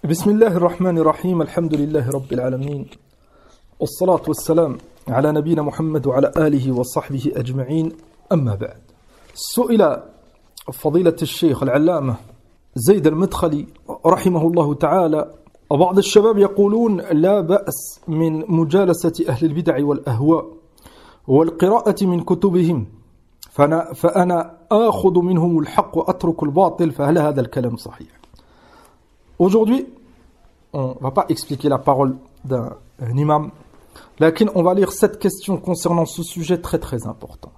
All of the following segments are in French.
بسم الله الرحمن الرحيم الحمد لله رب العالمين والصلاة والسلام على نبينا محمد وعلى آله وصحبه أجمعين أما بعد سئل فضيلة الشيخ العلامة زيد المدخلي رحمه الله تعالى وبعض الشباب يقولون لا بأس من مجالسة أهل البدع والأهواء والقراءة من كتبهم فأنا آخذ منهم الحق وأترك الباطل فهل هذا الكلام صحيح؟ Aujourd'hui, on ne va pas expliquer la parole d'un imam, mais on va lire cette question concernant ce sujet très très important.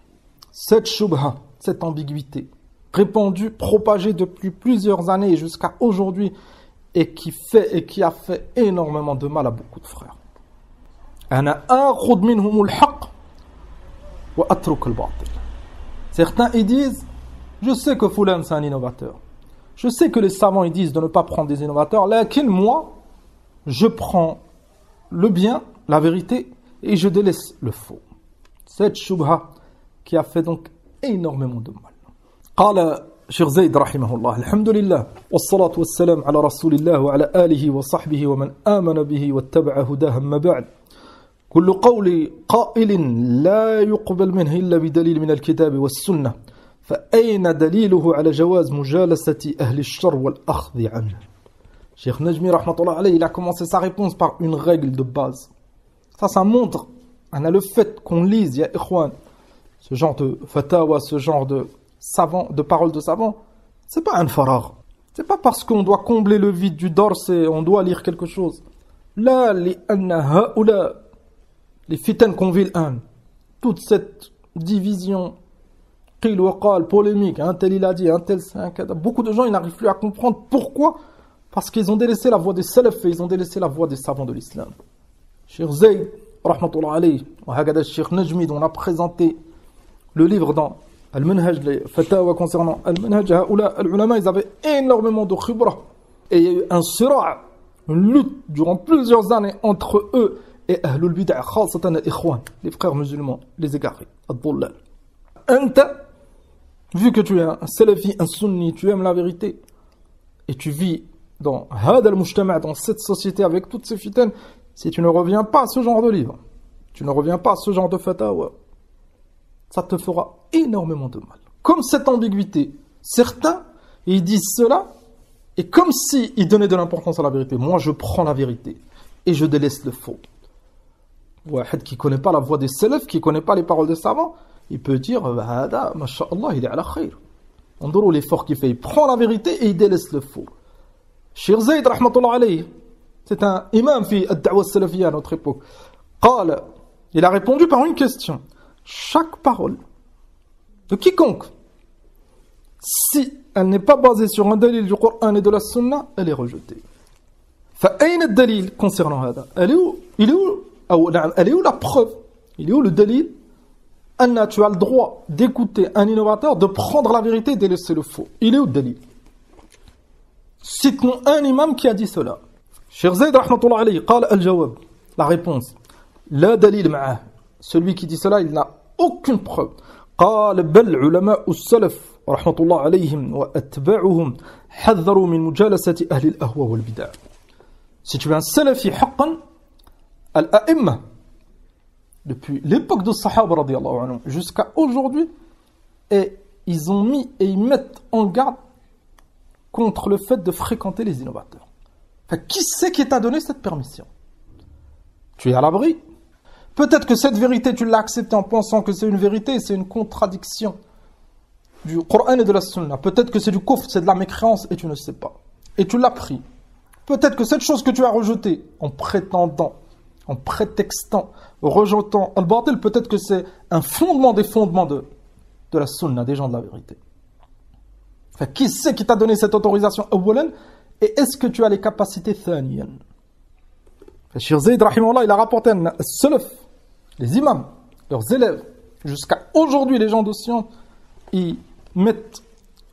Cette shubha, cette ambiguïté, répandue, propagée depuis plusieurs années jusqu'à aujourd'hui, et qui a fait énormément de mal à beaucoup de frères. Certains ils disent, je sais que Foulan c'est un innovateur. Je sais que les savants ils disent de ne pas prendre des innovateurs, mais moi, je prends le bien, la vérité, et je délaisse le faux. Cette shubha qui a fait donc énormément de mal. قال شيخ زيد رحمه الله الحمد لله والصلاة والسلام على رسول الله وعلى آله وصحبه ومن آمن به واتبع هداه أما بعد كل قول قائل لا يقبل منه إلا بدليل من الكتاب والسنة فأين دليله على جواز مجالسة أهل الشر والأخذ عنه. Cheikh Najmi rahmatullah alayhi, il a commencé sa réponse par une règle de base. Ça montre, le fait qu'on lise, ya ikhwan, ce genre de fatawa, ce genre de savant, de paroles de savants, c'est pas un faragh. C'est pas parce qu'on doit combler le vide du dors et on doit lire quelque chose. Là, les fitan qu'on vit toute cette division qil wa qal, polémique, un tel il a dit, un tel c'est un cas. Beaucoup de gens ils n'arrivent plus à comprendre pourquoi. Parce qu'ils ont délaissé la voie des salaf et ils ont délaissé la voie des savants de l'islam. Cheikh Zayd, rahmatullah alayhi, wa hagada Cheikh Najmi, dont on a présenté le livre dans Al-Manhaj, les fatawa concernant Al-Manhaj, al-ulama, ils avaient énormément de khibra. Et il y a eu un sira', une lutte durant plusieurs années entre eux et Ahlul Bid'ah, khasatan al-Ikhwan, les frères musulmans, les égarés, ad-Dullal. Anta, vu que tu es un salafi, un sunni, tu aimes la vérité, et tu vis dans hada al-mujtama', dans cette société avec toutes ces fitanes, si tu ne reviens pas à ce genre de livre, tu ne reviens pas à ce genre de fatawa, ça te fera énormément de mal. Comme cette ambiguïté, certains, ils disent cela, et comme s'ils donnaient de l'importance à la vérité. Moi, je prends la vérité, et je délaisse le faux. Wahid qui ne connaît pas la voix des salafs, qui ne connaît pas les paroles des savants, il peut dire, hada, masha'Allah, il est ala khayr. On dirait l'effort qu'il fait, il prend la vérité et il délaisse le faux. Cheikh Zayd, rahmatullah alayhi, c'est un imam fi ad-da'wa salafiyya à notre époque. Il a répondu par une question. Chaque parole de quiconque, si elle n'est pas basée sur un dalil du Coran et de la Sunna, elle est rejetée. Fa'ayna ad-dalil concernant hada? Elle est où la preuve? Il est où le dalil? Anna, tu as le droit d'écouter un innovateur, de prendre la vérité et de laisser le faux. Il est où le dalil? Cite-nous un imam qui a dit cela. Cheikh Zayd rahmatullah alayhi, qala al-jawab. La réponse. La dalil ma'ah. Celui qui dit cela, il n'a aucune preuve. قال بل علماء السلف رحمة الله عليهم وأتباعهم حذروا من مجالسة أهل الأهواء والبدع. Si tu es un salafi haqqan, al-a'imma, depuis l'époque de Sahaba radiyallahu anhu jusqu'à aujourd'hui, et ils ont mis et ils mettent en garde contre le fait de fréquenter les innovateurs. Enfin, qui c'est qui t'a donné cette permission? Tu es à l'abri. Peut-être que cette vérité, tu l'as acceptée en pensant que c'est une vérité, c'est une contradiction du Coran et de la Sunna. Peut-être que c'est du kufr, c'est de la mécréance et tu ne sais pas. Et tu l'as pris. Peut-être que cette chose que tu as rejetée en prétendant, en prétextant, rejetant al-batil, peut-être que c'est un fondement des fondements de la Sunna, des gens de la vérité. Enfin, qui c'est qui t'a donné cette autorisation awwalan? Et est-ce que tu as les capacités thaniyan? Cheikh Zayd rahimahullah, il a rapporté un salaf, les imams, leurs élèves, jusqu'à aujourd'hui les gens de science, ils mettent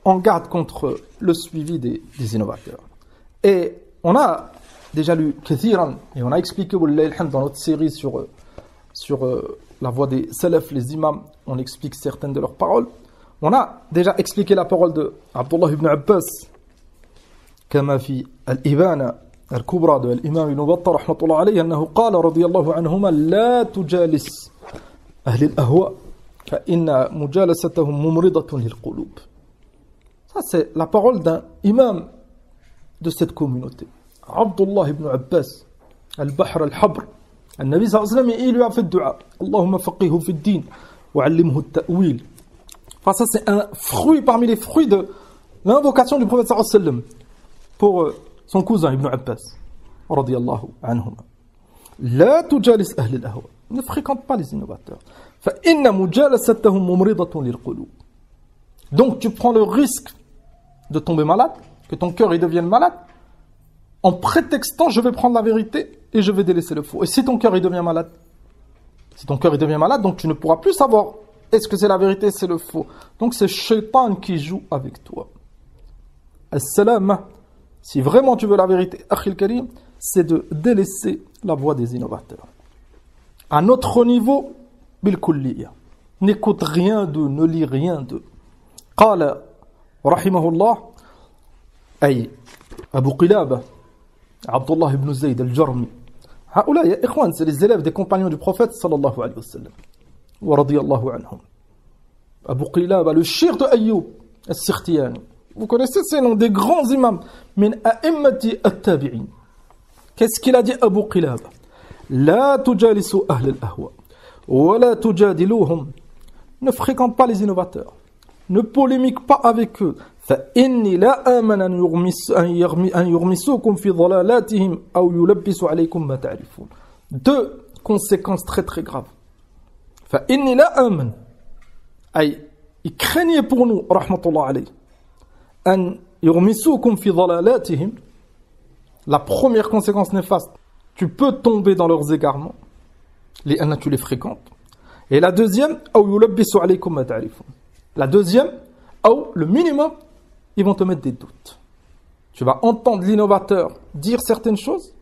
en garde contre le suivi des innovateurs. Et on a déjà lu kathiran, et on a expliqué dans notre série sur la voie des salaf, les imams, on explique certaines de leurs paroles. On a déjà expliqué la parole de Abdullah ibn Abbas, كما في الإبانة الكبرى de l'imam Ibn Battah رحمة الله عليه أنه قال رضي الله عنهما لا تجالس أهل الأهواء فإن مجالستهم ممرضة للقلوب. Ça c'est la parole d'un imam de cette communauté. Abdullah ibn Abbas, al-Bahr al-Habr. النبي صلى الله عليه وسلم il lui a fait dua. اللهم فقهه في الدين وعلمه التأويل. Enfin ça c'est un fruit parmi les fruits de l'invocation du prophète صلى الله عليه وسلم pour son cousin Ibn Abbas radiyallahu anhuma. لا تجالس أهل الأهواء. Ne fréquente pas les innovateurs. فإن مجالستهم ممرضة للقلوب. Donc tu prends le risque de tomber malade, que ton cœur il devienne malade, en prétextant je vais prendre la vérité et je vais délaisser le faux. Et si ton cœur il devient malade, donc tu ne pourras plus savoir est-ce que c'est la vérité, c'est le faux. Donc c'est Shaitan qui joue avec toi. As-salam, si vraiment tu veux la vérité, Akhil Karim, c'est de délaisser la voie des innovateurs. À notre niveau, bil kulliya. N'écoute rien d'eux, ne lis rien d'eux. قال رحمه الله أي أبو قلابة عبد الله بن زيد الجرمي. هؤلاء يا إخوان c'est les élèves des compagnons du prophète صلى الله عليه وسلم ورضي الله عنهم. Abu Qilaba, le shir de Ayyub al-Sikhtiyani. Vous connaissez ces noms des grands imams. Min a'immati at-tabi'in. Qu'est-ce qu'il a dit Abu Qilaba? La tujalisu ahl al-ahwa wa la tujadiluhum. Ne fréquente pas les innovateurs. Ne polémique pas avec eux. فإني لا آمن أن يغمسوكم في ضلالاتهم أو يلبسوا عليكم ما تعرفون. Deux conséquences très très graves. فإني لا آمن أي il craignait pour nous رحمة الله عليه أن يغمسوكم في ضلالاتهم. La première conséquence néfaste, tu peux tomber dans leurs égarements, لأن tu les fréquentes. Et la deuxième, أو يلبسوا عليكم ما تعرفون. La deuxième, ou le minimum, ils vont te mettre des doutes. Tu vas entendre l'innovateur dire certaines choses,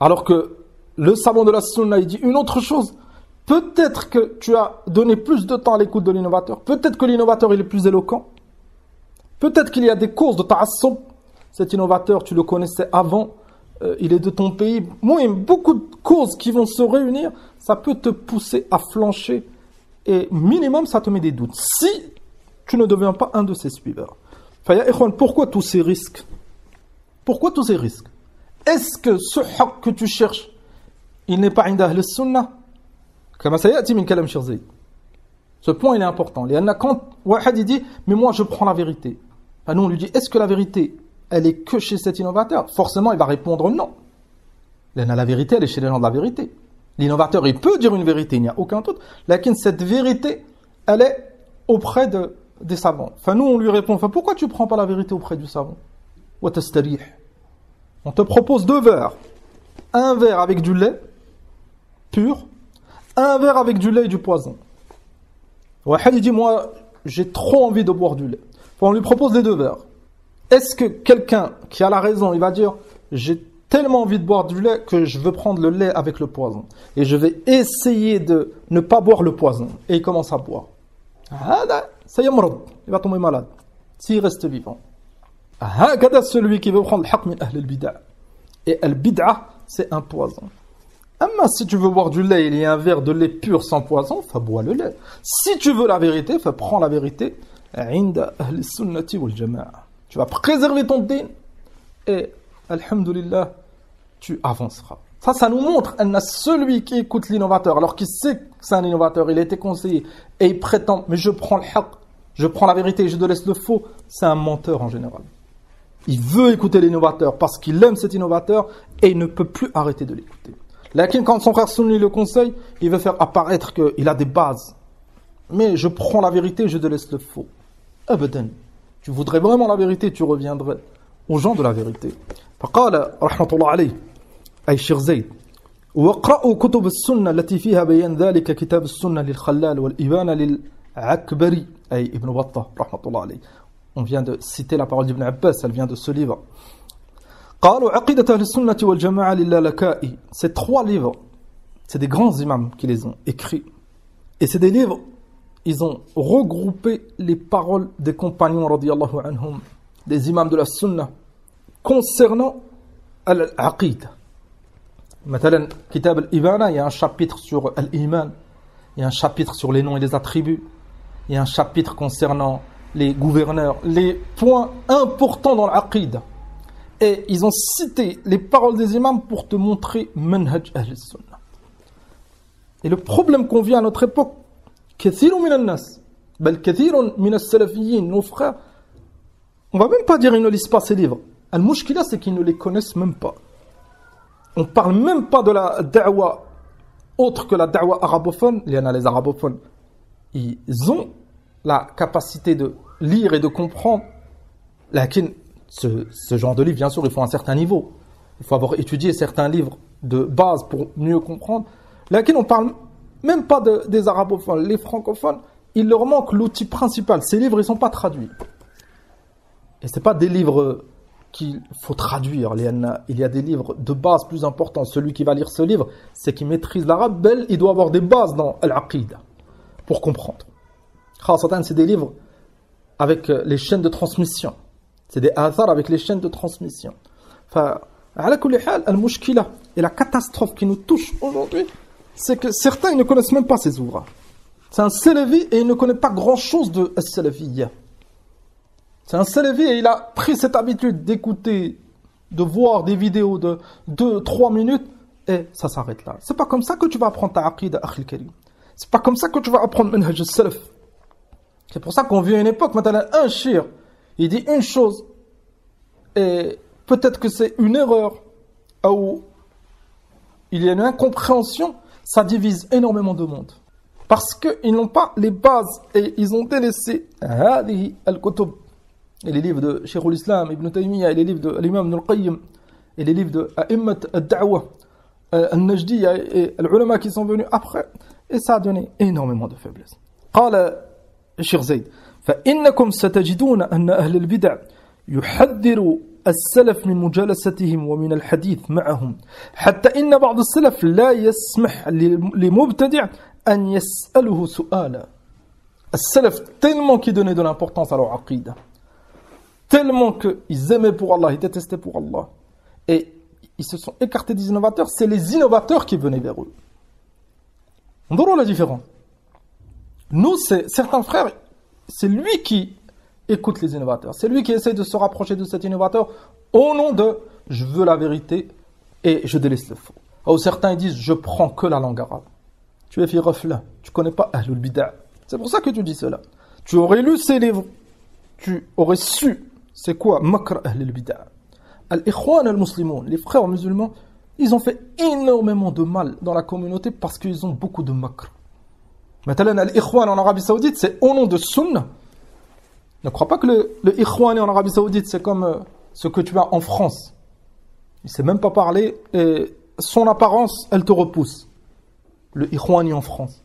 alors que le savant de la sunna, il dit une autre chose. Peut-être que tu as donné plus de temps à l'écoute de l'innovateur. Peut-être que l'innovateur, il est plus éloquent. Peut-être qu'il y a des causes de ta'assub. Cet innovateur, tu le connaissais avant, il est de ton pays. Moi, beaucoup de causes qui vont se réunir, ça peut te pousser à flancher. Et minimum, ça te met des doutes. Si tu ne deviens pas un de ces suiveurs. Pourquoi tous ces risques? Pourquoi tous ces risques? Est-ce que ce haqq que tu cherches, il n'est pas inda ahl sunnah? Kama sayati min kalam Sheikh Zayd. Ce point, il est important. Quand Wahad dit, mais moi, je prends la vérité. Nous, on lui dit, est-ce que la vérité, elle est que chez cet innovateur? Forcément, il va répondre non. La vérité, elle est chez les gens de la vérité. L'innovateur, il peut dire une vérité, il n'y a aucun doute. Lakin cette vérité, elle est auprès des savants. Nous, on lui répond, pourquoi tu ne prends pas la vérité auprès du savant? On te propose 2 verres. Un verre avec du lait pur, un verre avec du lait et du poison. Wahad, il dit, moi, j'ai trop envie de boire du lait. On lui propose les 2 verres. Est-ce que quelqu'un qui a la raison, il va dire, j'ai tellement envie de boire du lait que je veux prendre le lait avec le poison. Et je vais essayer de ne pas boire le poison. Et il commence à boire. Ça y est, il va tomber malade. S'il reste vivant. Celui qui veut prendre le haqq min ahl al-bid'a. Et al-bid'a, c'est un poison. Si tu veux boire du lait, il y a un verre de lait pur sans poison, bois le lait. Si tu veux la vérité, prends la vérité. Inda ahl sunnati wal jama'a. Tu vas préserver ton din. Et alhamdulillah, tu avanceras. Ça nous montre celui qui écoute l'innovateur, alors qu'il sait que c'est un innovateur, il a été conseillé, et il prétend, mais je prends le haqq, je prends la vérité et je laisse le faux, c'est un menteur en général. Il veut écouter l'innovateur parce qu'il aime cet innovateur et il ne peut plus arrêter de l'écouter. Lakin, quand son frère Sunni le conseille, il veut faire apparaître qu'il a des bases. Mais je prends la vérité et je te laisse le faux. Abadan. Tu voudrais vraiment la vérité, tu reviendrais aux gens de la vérité. فقال رحمة الله عليه أي شيخ زيد واقرأوا كتب السنة التي فيها بيان ذلك كتاب السنة للخلال والإبانة للعكبري أي ابن بطة رحمة الله عليه. On vient de citer la parole d'Ibn Abbas, elle vient de ce livre. قالوا عقيدة أهل السنة والجماعة للالكائي. Ces 3 livres, c'est des grands imams qui les ont écrits. Et c'est des livres, ils ont regroupé les paroles des compagnons radiyallahu anhum, des imams de la sunna, concernant al-aqid. مثلا Kitab al-Ibana, il y a un chapitre sur l'iman, il y a un chapitre sur les noms et les attributs, il y a un chapitre concernant les gouverneurs, les points importants dans l'aqid. Et ils ont cité les paroles des imams pour te montrer manhaj ahl sunnah. Et le problème qu'on vit à notre époque, kathirun min an-nas, bal kathirun min as-salafiyyin, nos frères, on va même pas dire qu'ils ne lisent pas ces livres. Al-mushkila, c'est qu'ils ne les connaissent même pas. On parle même pas de la da'wa autre que la da'wa arabophone. Il y en a les arabophones. Ils ont la capacité de lire et de comprendre. Lakin, ce genre de livre, bien sûr, il faut un certain niveau. Il faut avoir étudié certains livres de base pour mieux comprendre. Lakin, on parle même pas des arabophones. Les francophones, il leur manque l'outil principal. Ces livres, ils sont pas traduits. Et c'est pas des livres qu'il faut traduire. Il y a des livres de base plus importants. Celui qui va lire ce livre, c'est qu'il maîtrise l'arabe. Il doit avoir des bases dans l'aqid pour comprendre. C'est des livres avec les chaînes de transmission. C'est des athars avec les chaînes de transmission. Et la catastrophe qui nous touche aujourd'hui, c'est que certains ils ne connaissent même pas ces ouvrages. C'est un salafi et il ne connaît pas grand-chose de as-salafiyya. C'est un salafi et il a pris cette habitude d'écouter, de voir des vidéos de 2-3 minutes et ça s'arrête là. C'est pas comme ça que tu vas apprendre ta aqida, akhil karim. C'est pas comme ça que tu vas apprendre manhaj al-salaf. C'est pour ça qu'on vit à une époque, maintenant un shir, il dit une chose et peut-être que c'est une erreur ou il y a une incompréhension, ça divise énormément de monde. Parce qu'ils n'ont pas les bases et ils ont délaissé al-kutub. Et les livres de Cheikh al-Islam, Ibn Taymiyyah, et les livres de l'imam Ibn al-Qayyim, et les livres de A'immat al-Da'wa, al-Najdiyya et l'ulama qui sont venus après. Et ça a donné énormément de faiblesse. قال الشيخ زيد فإنكم ستجدون أن أهل البدع يحذروا السلف من مجالستهم ومن الحديث معهم حتى إن بعض السلف لا يسمح لمبتدع أن يسأله سؤالا. السلف tellement qui donnaient de l'importance à leur aqida, tellement qu'ils aimaient pour Allah, ils détestaient pour Allah. Et ils se sont écartés des innovateurs. C'est les innovateurs qui venaient vers eux. On voit la différence. Nous, certains frères, c'est lui qui écoute les innovateurs. C'est lui qui essaie de se rapprocher de cet innovateur au nom de « je veux la vérité et je délaisse le faux ». Ou certains ils disent « je prends que la langue arabe ». Tu es fi rafla, tu connais pas Ahlul Bid'a. C'est pour ça que tu dis cela. Tu aurais lu ces livres, tu aurais su c'est quoi makr Ahlul Bid'a. Al-Ikhwan al-Muslimoun, les frères musulmans, ils ont fait énormément de mal dans la communauté parce qu'ils ont beaucoup de makr. Maintenant, Al-Ikhwan en Arabie Saoudite, c'est au nom de Sunna. Ne crois pas que le Ikhwani en Arabie Saoudite, c'est comme ce que tu as en France. Il ne sait même pas parler et son apparence, elle te repousse. Le Ikhwani en France.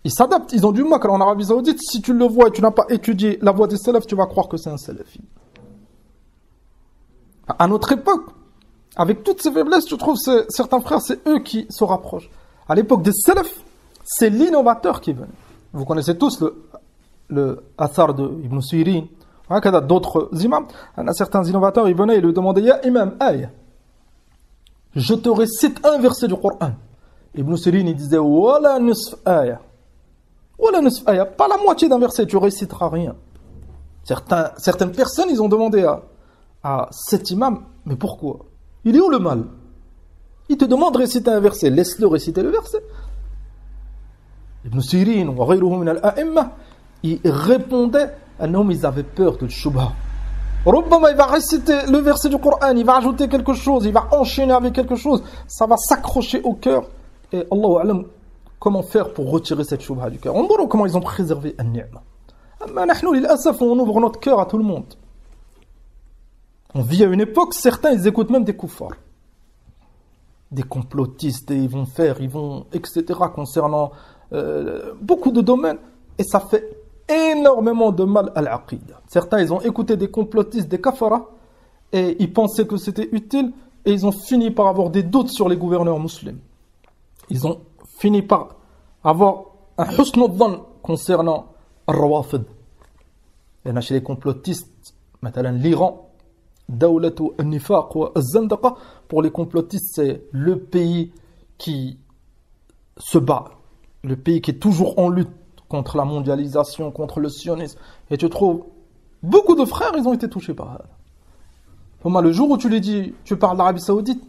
Ils s'adaptent, ils ont du makr en Arabie Saoudite. Si tu le vois et tu n'as pas étudié la voie des salafs, tu vas croire que c'est un salafi. À notre époque, avec toutes ces faiblesses, tu trouves certains frères, c'est eux qui se rapprochent. À l'époque des salafs, c'est l'innovateur qui venait. Vous connaissez tous le athar de Ibn Sirin, d'autres imams. Il y a certains innovateurs, ils venaient et lui demandaient « Ya imam, aïe, je te récite un verset du Coran. » Ibn Sirin, il disait « Wala nusf aya. Wala nusf aya. » Pas la moitié d'un verset, tu réciteras rien. Certaines personnes, ils ont demandé à cet imam « Mais pourquoi? Il est où le mal? Il te demande de réciter un verset, laisse-le réciter le verset. » Ibn Sirin ou ghayruhu min al-a'imma, ils répondaient, ils avaient peur de shubha. Rubbama, il va réciter le verset du Coran, il va ajouter quelque chose, il va enchaîner avec quelque chose, ça va s'accrocher au cœur. Et Allahu a'lam, comment faire pour retirer cette shubha du cœur? On voit comment ils ont préservé an-ni'ma. Amma nahnu lil'asaf, on ouvre notre cœur à tout le monde. On vit à une époque, certains ils écoutent même des kuffars. Des complotistes, et ils vont, etc. concernant beaucoup de domaines, et ça fait énormément de mal à l'aqida. Certains, ils ont écouté des complotistes, des kafaras, et ils pensaient que c'était utile, et ils ont fini par avoir des doutes sur les gouverneurs musulmans. Ils ont fini par avoir un husn al-dhann concernant al-rawafid. Il y en a chez les complotistes, maintenant l'Iran, dawlatu an-nifaq wa az-zandaqa. Pour les complotistes, c'est le pays qui se bat, le pays qui est toujours en lutte contre la mondialisation, contre le sionisme. Et tu trouves beaucoup de frères, ils ont été touchés par ça. Le jour où tu lui dis, tu parles d'Arabie Saoudite,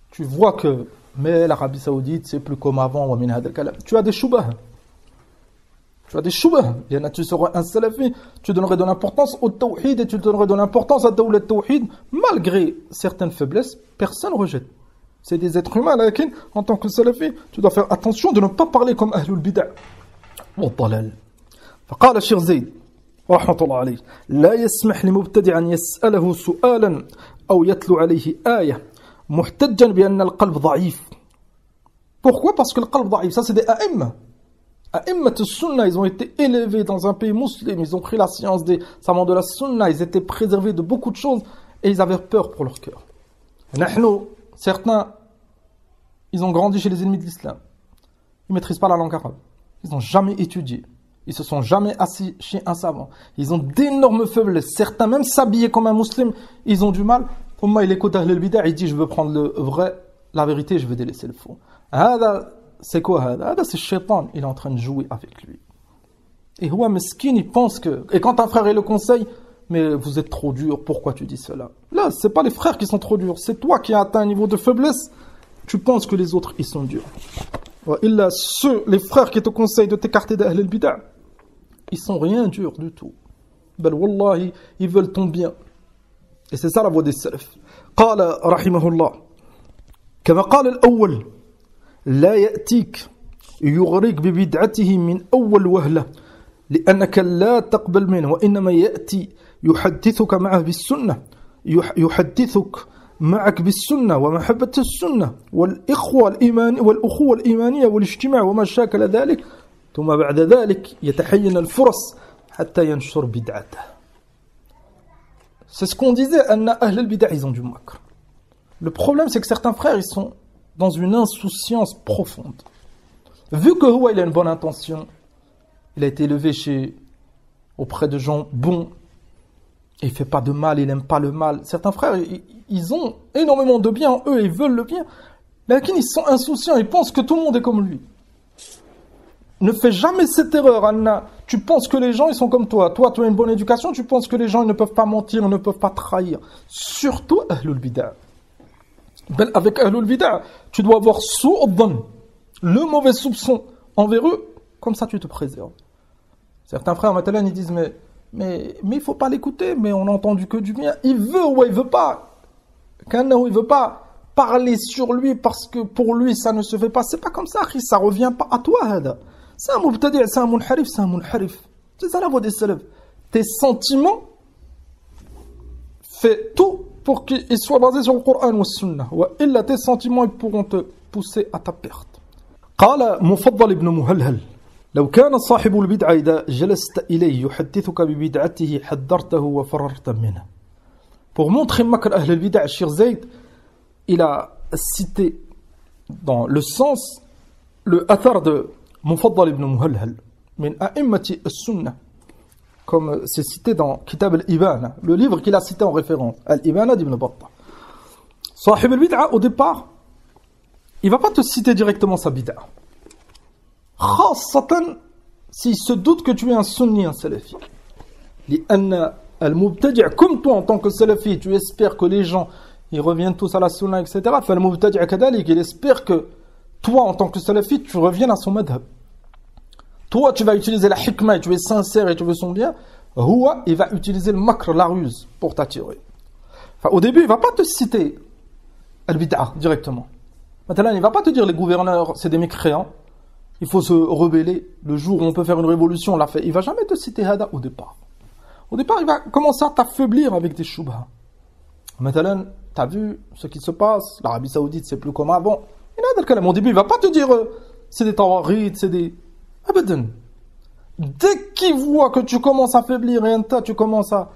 tu vois que, mais l'Arabie Saoudite, c'est plus comme avant, tu as des choubahs. Tu as des choubahs. Tu seras un salafi, tu donnerais de l'importance au tawhid et tu donnerais de l'importance à Dawlat Tawhid, malgré certaines faiblesses, personne ne rejette. C'est des êtres humains, là, en tant que salafi, tu dois faire attention de ne pas parler comme Ahlul Bid'ah. والضلال فقال الشيخ زيد رحمة الله عليه لا يسمح لمبتدع أن يسأله سؤالا أو يتلو عليه آية محتجا بأن القلب ضعيف. Pourquoi? Parce que le qalb ضعيف, ça c'est des a'imma. A'immat al-Sunnah, ils ont été élevés dans un pays musulman, ils ont pris la science des savants de la Sunna, ils étaient préservés de beaucoup de choses et ils avaient peur pour leur cœur. Certains, ils ont grandi chez les ennemis de l'islam. Ils ne maîtrisent pas la langue arabe. Ils n'ont jamais étudié. Ils se sont jamais assis chez un savant. Ils ont d'énormes faiblesses. Certains, même s'habiller comme un musulman, ils ont du mal. Umma, il écoute Ahl al-Bid'ah, il dit je veux prendre le vrai, la vérité, je veux délaisser le faux. C'est quoi Hada, c'est le shaitan, il est en train de jouer avec lui. Et Huwa Meskin, il pense que... Et quand un frère il le conseille, mais vous êtes trop dur, pourquoi tu dis cela? Là, c'est pas les frères qui sont trop durs, c'est toi qui as atteint un niveau de faiblesse, tu penses que les autres, ils sont durs. Les frères qui te conseillent de t'écarter d'Ahl al-Bid'ah, ils sont rien durs du tout. Bal wallahi, ils veulent ton bien. Et c'est ça la voix des salaf. قال رحمه الله كما قال الأول لا يأتيك يغريك ببدعته من أول وهلة لأنك لا تقبل منه وإنما يأتي يحدثك معه بالسنة يحدثك معك بالسنة ومحبة السنة والأخوة الإيمانية والاجتماع وما شاكل ذلك ثم بعد ذلك يتحين الفرص حتى ينشر بدعته. C'est ce qu'on disait, Anna Ahl al-Bid'ah, ils ont du makr. Le problème, c'est que certains frères, ils sont dans une insouciance profonde. Vu que Huwa, il a une bonne intention, il a été élevé auprès de gens bons, et il ne fait pas de mal, il n'aime pas le mal. Certains frères, ils ont énormément de bien en eux, ils veulent le bien. Mais ils sont insouciants, ils pensent que tout le monde est comme lui. Ne fais jamais cette erreur, Anna. Tu penses que les gens, ils sont comme toi. Toi, tu as une bonne éducation, tu penses que les gens, ils ne peuvent pas mentir, ils ne peuvent pas trahir. Surtout Ahlul Bid'ah. Avec Ahlul Bid'ah, tu dois avoir su'udhan, le mauvais soupçon envers eux, comme ça tu te préserves. Certains frères, maintenant, ils disent, mais il ne faut pas l'écouter, mais on n'a entendu que du bien. Il veut ou il ne veut pas. Kannahu, il ne veut pas parler sur lui parce que pour lui, ça ne se fait pas. C'est pas comme ça, ça ne revient pas à toi, Hada. C'est un mubtadi', c'est un munharif, c'est un munharif. C'est ça la voix des salafs. Tes sentiments, fais tout pour qu'ils soient basés sur le Coran ou le Sunnah. Et là, tes sentiments, ils pourront te pousser à ta perte. قال مفضل ابن مهلهل لو كان صاحب البدعة إذا جلست إليه يحدثك ببدعته حذرته وفررت منه. Pour montrer makr Ahl al-Bid'ah, Cheikh Zayd, il a cité dans le sens le athar de Mufaddal ibn Muhalhal min a'immati as-sunnah, comme c'est cité dans Kitab al-Ibana, le livre qu'il a cité en référence, al-Ibana d'Ibn Battah. Sahib al-Bid'a, au départ, il ne va pas te citer directement sa bid'a. Khassatan, s'il se doute que tu es un sunni, un salafi. Li'anna al-mubtadi' comme toi en tant que salafi, tu espères que les gens ils reviennent tous à la sunna, etc. Fal-mubtadi' kadalik, il espère que toi, en tant que salafi, tu reviens à son madhab. Toi, tu vas utiliser la hikmah et tu es sincère et tu veux son bien. Huwa, il va utiliser le makr, la ruse, pour t'attirer. Enfin, au début, il ne va pas te citer al-bid'ah directement. Maintenant, il ne va pas te dire les gouverneurs, c'est des mécréants. Il faut se rebeller. Le jour où on peut faire une révolution, on l'a fait. Il ne va jamais te citer hada au départ. Au départ, il va commencer à t'affaiblir avec des shubha. Maintenant, tu as vu ce qui se passe. L'Arabie Saoudite, c'est plus comme avant. Au début, il ne va pas te dire c'est des tawarites, c'est des... Abadan. Dès qu'il voit que tu commences à faiblir et tu commences à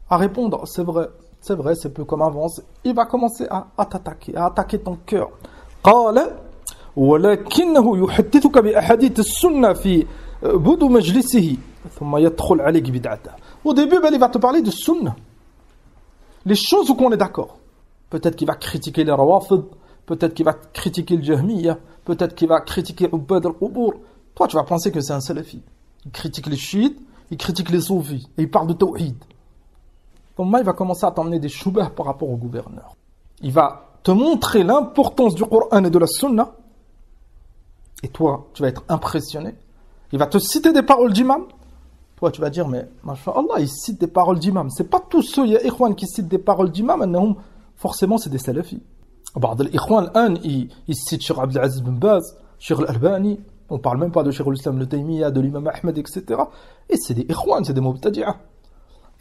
répondre, c'est vrai, c'est plus comme avant, il va commencer à t'attaquer, à attaquer ton cœur. قال ولكنه يحدثك بأحاديث السنة في بدو مجلسه ثم يدخل عليك بدعته. Au début, il va te parler de sunna. les choses où qu'on est d'accord. Peut-être qu'il va critiquer les rawafid, peut-être qu'il va critiquer le jahmiya, peut-être qu'il va critiquer Ubad al-Qubur. Toi, tu vas penser que c'est un salafi. Il critique les chiites, il critique les soufis, et il parle de tawhid. Donc, il va commencer à t'emmener des choubahs par rapport au gouverneur. Il va te montrer l'importance du Coran et de la Sunna, et toi, tu vas être impressionné. Il va te citer des paroles d'imam. Toi, tu vas dire, mais, masha'Allah, il cite des paroles d'imam. C'est pas tous ceux, il y a ikhwan qui citent des paroles d'imam, forcément, c'est des salafis. بعض الإخوان الآن يسيت شيخ عبد العزيز بن باز, شيخ الألباني, on parle même pas de Cheikh al-Islam le Taymiyyah, de l'imam Ahmed, etc. Et c'est des ikhwan, c'est des mubtadi'ah.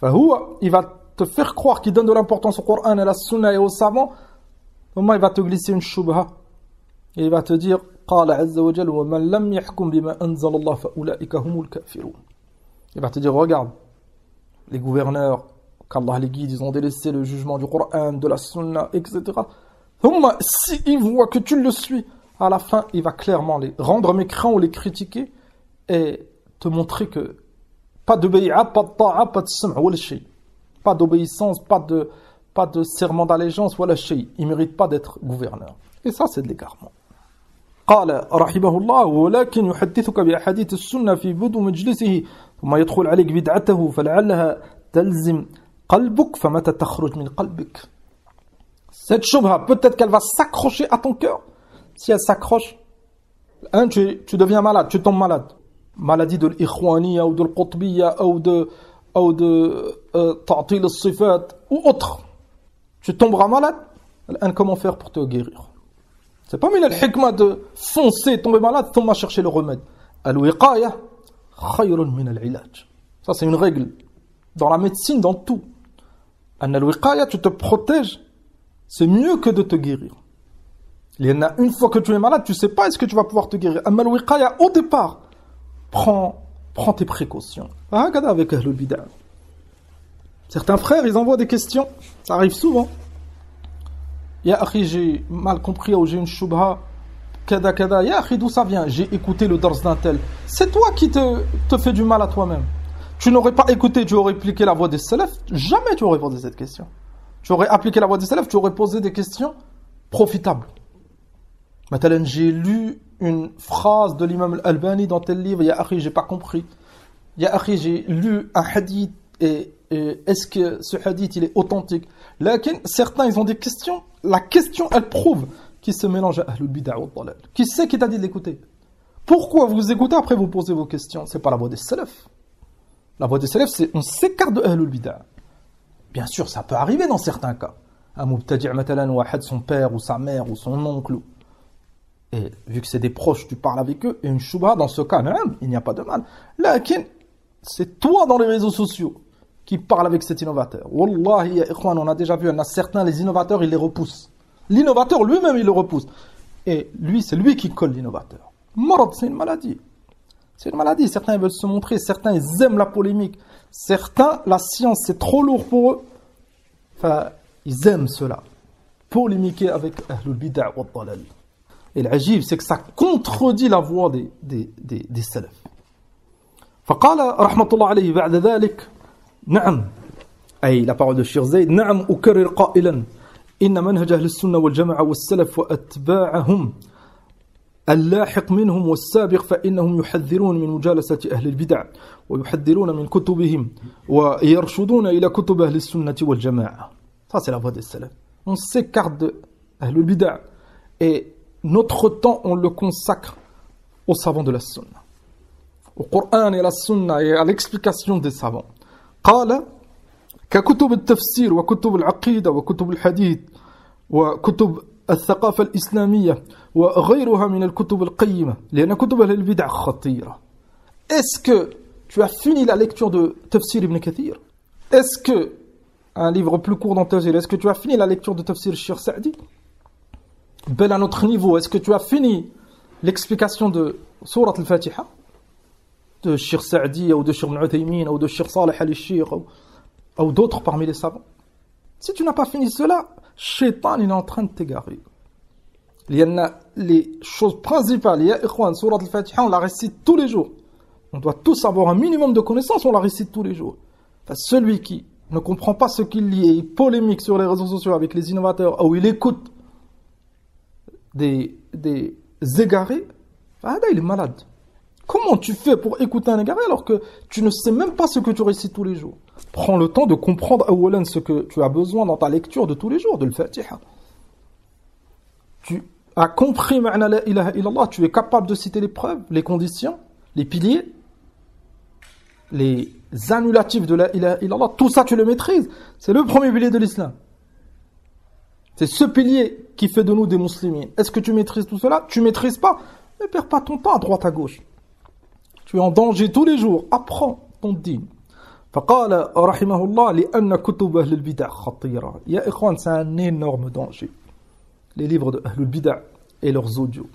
فهو, il va te faire croire qu'il donne de l'importance au Coran et à la Sunna et aux savants. Comment il va te glisser une shubha. Et il va te dire, قال عز وجل ومن لم يحكم بما أنزل الله فأولئك هم الكافرون. Il va te dire, regarde, les gouverneurs, qu'Allah les guide, ils ont délaissé le jugement du Coran, de la Sunna, etc. Si il voit que tu le suis, à la fin, il va clairement les rendre mécréants ou les critiquer et te montrer que pas de bay'a, pas de ta'a, pas de sam', wala shay. Pas d'obéissance, pas de serment d'allégeance, wala shay. Il ne mérite pas d'être gouverneur. Et ça, c'est de l'égarement. قال رحمه الله ولكن يحدثك بأحاديث السنة في بدو مجلسه ثم يدخل عليك بدعته فلعلها تلزم قلبك فمتى تخرج من قلبك. Cette shubha, peut-être qu'elle va s'accrocher à ton cœur. Si elle s'accroche, tu deviens malade, tu tombes malade. Maladie de l'ikhwaniya ou de l'qutbiya ou de ta'til al-sifat ou autre. Tu tomberas malade. Comment faire pour te guérir? C'est pas min al-hikmah de foncer, tomber malade, tomber chercher le remède. Al-wiqaya khayrun min al-ilaj. Ça, c'est une règle. Dans la médecine, dans tout. Al-wiqaya, tu te protèges. C'est mieux que de te guérir. Il y en a une fois que tu es malade, tu ne sais pas est-ce que tu vas pouvoir te guérir. Amma al-wiqaya, au départ, prends tes précautions. Regarde avec Ahlul Bid'ah. Certains frères, ils envoient des questions. Ça arrive souvent. Ya akhi, j'ai mal compris ou j'ai une shubha. Kada kada. Ya akhi, d'où ça vient? J'ai écouté le dars d'un tel. C'est toi qui te fais du mal à toi-même. Tu n'aurais pas écouté, tu aurais appliqué la voix des salafs. Jamais tu aurais posé cette question. Tu aurais appliqué la voix des salafs, tu aurais posé des questions profitables. Maintenant, j'ai lu une phrase de l'imam al-Albani dans tel livre. Ya akhi, j'ai pas compris. Ya akhi, j'ai lu un hadith et est-ce que ce hadith il est authentique? Certains ils ont des questions. La question elle prouve qu'ils se mélangent à Ahlul Bid'ah wa Dalal. Qui c'est qui t'a dit de l'écouter? Pourquoi vous écoutez après vous posez vos questions? C'est pas la voix des salafs. La voix des salafs c'est on s'écarte de Ahlul Bid'ah. Bien sûr ça peut arriver dans certains cas. Un mubtadi' matalan wahad son père ou sa mère ou son oncle. Et vu que c'est des proches tu parles avec eux et une shubha dans ce cas il n'y a pas de mal. Lakin c'est toi dans les réseaux sociaux qui parle avec cet innovateur. Wallahi, ya ikhwan, on a déjà vu, il y en a certains, les innovateurs, ils les repoussent. L'innovateur lui-même, il le repousse. Et lui, c'est lui qui colle l'innovateur. Marad, c'est une maladie. C'est une maladie. Certains ils veulent se montrer, certains ils aiment la polémique. Certains, la science, c'est trop lourd pour eux. Enfin, ils aiment cela. Polémiquer avec Ahlul Bid'ah wa Dalal. Et l'ajib, c'est que ça contredit la voix des salafs. فقال رحمة الله عليه بعد ذلك نعم أي la parole de Cheikh Zayd نعم أكرر قائلا إن منهج أهل السنة والجماعة والسلف وأتباعهم اللاحق منهم والسابق فإنهم يحذرون من مجالسة أهل البدع ويحذرون من كتبهم ويرشدون إلى كتب أهل السنة والجماعة. Ça c'est la voix des salafs. On s'écarte de أهل البدع et notre temps on le consacre aux savants de la sunna. Au Coran et à la Sunna et à l'explication des savants. قال ككتب التفسير وكتب العقيدة وكتب الحديث وكتب الثقافة الإسلامية وغيرها من الكتب القيمة لأن كتب أهل البدع خطيرة. Est-ce que tu as fini la lecture de Tafsir Ibn Kathir? Est-ce que un livre plus court dans Tafsir, est-ce que tu as fini la lecture de Tafsir Cheikh Sa'di? Bel à notre niveau, est-ce que tu as fini l'explication de Surat al-Fatiha? De Cheikh Sa'di ou de Cheikh Ibn Uthaymin ou de Cheikh Salih al-Sheikh ou d'autres parmi les savants. Si tu n'as pas fini cela, Shaitan il est en train de t'égarer. Il y en a les choses principales. Il y a Ikhwan, Surat al-Fatiha, on la récite tous les jours. On doit tous avoir un minimum de connaissances, on la récite tous les jours. Enfin, celui qui ne comprend pas ce qu'il lit et il polémique sur les réseaux sociaux avec les innovateurs, où il écoute des égarés, là, il est malade. Comment tu fais pour écouter un égaré alors que tu ne sais même pas ce que tu récites tous les jours? Prends le temps de comprendre ce que tu as besoin dans ta lecture de tous les jours, de le Fatiha. Tu as compris ma'na la ilaha illallah, tu es capable de citer les preuves, les conditions, les piliers, les annulatifs de la ilaha illallah, tout ça tu le maîtrises. C'est le premier pilier de l'islam. C'est ce pilier qui fait de nous des musulmans. Est-ce que tu maîtrises tout cela? Tu maîtrises pas? Ne perds pas ton temps à droite à gauche. Tu es en danger tous les jours. Apprends ton dîn. فقال رحمه الله لأن كتب أهل البدع خطيرة. يا إخوان, c'est un énorme danger. Les livres de أهل البدع et leurs audios.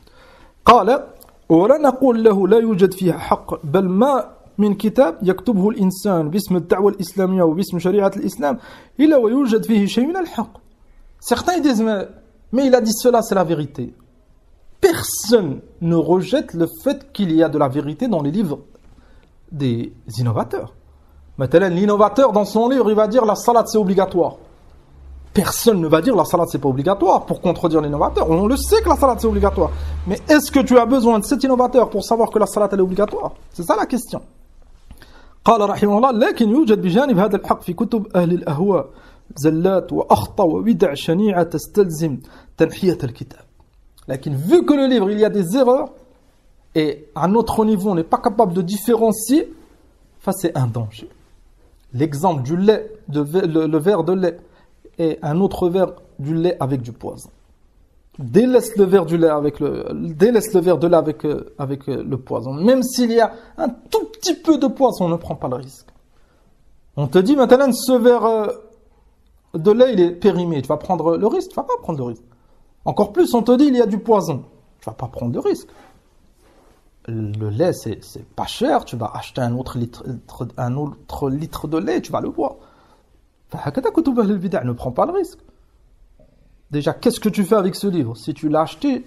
قال ولا نقول له لا يوجد فيها حق بل ما من كتاب يكتبه الإنسان باسم الدعوة الإسلامية وباسم شريعة الإسلام إلا ويوجد فيه شيء من الحق. Certains disent mais il a dit cela, c'est la vérité. Personne ne rejette le fait qu'il y a de la vérité dans les livres des innovateurs. Maintenant, l'innovateur dans son livre, il va dire la salat c'est obligatoire. Personne ne va dire la salat c'est pas obligatoire pour contredire l'innovateur. On le sait que la salat c'est obligatoire. Mais est-ce que tu as besoin de cet innovateur pour savoir que la salat elle est obligatoire? C'est ça la question. قال رحمه الله لكن يوجد بجانب هذا الحق في كتب أهل الأهواء زلات وأخطاء وبدع شنيعة تستلزم تنحية الكتاب. لكن vu que le livre il y a des erreurs et à notre niveau on n'est pas capable de différencier, c'est un danger. L'exemple du lait, le verre de lait et un autre verre du lait avec du poison. Délaisse le verre de lait avec le poison. Même s'il y a un tout petit peu de poison, on ne prend pas le risque. On te dit maintenant ce verre de lait il est périmé, tu vas prendre le risque? Tu vas pas prendre le risque. Encore plus, on te dit il y a du poison, tu vas pas prendre le risque. Le lait c'est pas cher, tu vas acheter un autre litre de lait, tu vas le boire. Ne prends pas le risque. Déjà, qu'est-ce que tu fais avec ce livre? Si tu l'as acheté,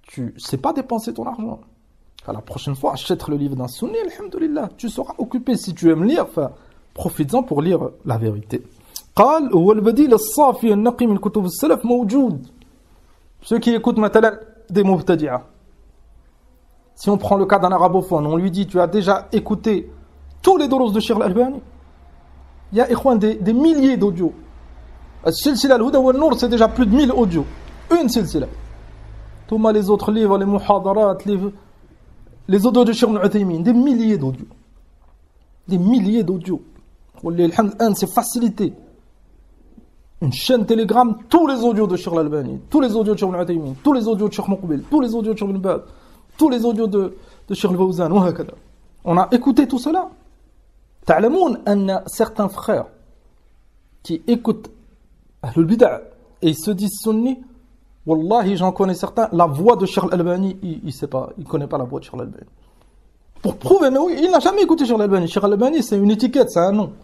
tu sais pas dépenser ton argent. La prochaine fois, achète le livre d'un sunni, alhamdoulilah. Tu seras occupé si tu aimes lire, profites-en pour lire la vérité. قال والبديل الصافي النقي من كتب السلف موجود. Ceux qui écoutent maintenant des mubtadi'a. Si on prend le cas d'un arabophone, on lui dit tu as déjà écouté tous les doros de Cheikh Al-Albani. Il y a des milliers d'audios. Silsila al-Huda wa al-Nur, c'est déjà plus de 1000 audios. Une silsila. Tous les autres livres, les muhadarat, les audios de Cheikh Al-Uthaymin, des milliers d'audios. Des milliers d'audios. C'est facilité. Une chaîne Telegram, tous les audios de Cheikh Al-Albani, tous les audios de Cheikh Al-Uthaymin, tous les audios de Cheikh Muqbil, tous les audios de Cheikh Ibn Baz, tous les audios de Cheikh Al-Fawzan, on a écouté tout cela. تعلمون أن certains frères qui écoutent Ahlul Bid'a et ils se disent sunnis, wallahi j'en connais certains, la voix de Cheikh Al-Albani, il sait pas, il connaît pas la voix de Cheikh Al-Albani. Pour prouver, mais oui, il n'a jamais écouté Cheikh Al-Albani. Cheikh Al-Albani c'est une étiquette, c'est un nom.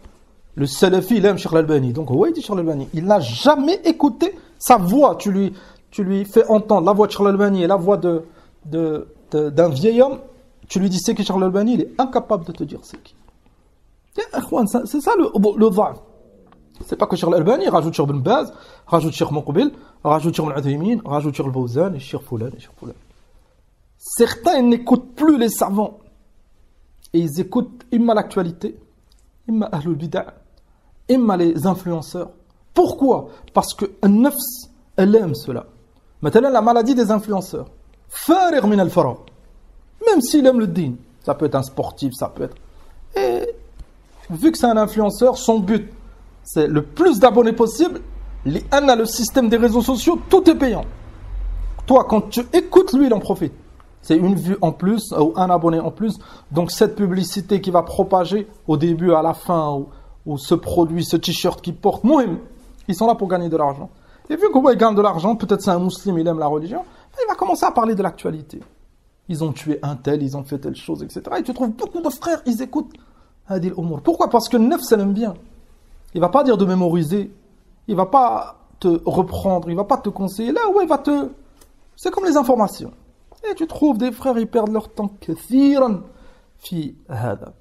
Le Salafi il aime Cheikh Al-Albani, donc ouais il dit Cheikh Al-Albani. Il n'a jamais écouté sa voix, tu lui fais entendre la voix de Cheikh Al-Albani et la voix d'un vieil homme, tu lui dis c'est qui Cheikh Al-Albani, il est incapable de te dire c'est qui. C'est ça le dha'f. C'est pas que Cheikh Al-Albani rajoute Cheikh Ibn Baz, rajoute Cheikh Muqbil, rajoute Cheikh Al-Uthaymin, rajoute Cheikh Al-Fawzan et Cheikh Fulan et Cheikh Fulan. Certains ils n'écoutent plus les savants et ils écoutent imma l'actualité, imma Ahlul Bid'a, imma les influenceurs. Pourquoi? Parce que un nafs elle aime cela. Maintenant la maladie des influenceurs. Farir min al-faragh. Même s'il aime le din, ça peut être un sportif, ça peut être. Et vu que c'est un influenceur, son but c'est le plus d'abonnés possible. Le système des réseaux sociaux, tout est payant. Toi, quand tu écoutes, lui, il en profite. C'est une vue en plus ou un abonné en plus. Donc cette publicité qui va propager au début, à la fin, ou ce produit, ce t-shirt qu'il porte, ils sont là pour gagner de l'argent. Et vu qu'il gagne de l'argent, peut-être c'est un musulman, il aime la religion, il va commencer à parler de l'actualité. Ils ont tué un tel, ils ont fait telle chose, etc. Et tu trouves beaucoup de frères, ils écoutent Hadil Umur. Pourquoi? Parce que le neuf, ça l'aime bien. Il va pas dire de mémoriser. Il va pas te reprendre. Il va pas te conseiller. Là où il va te... C'est comme les informations. Et tu trouves des frères, ils perdent leur temps. Kathiran fi hada.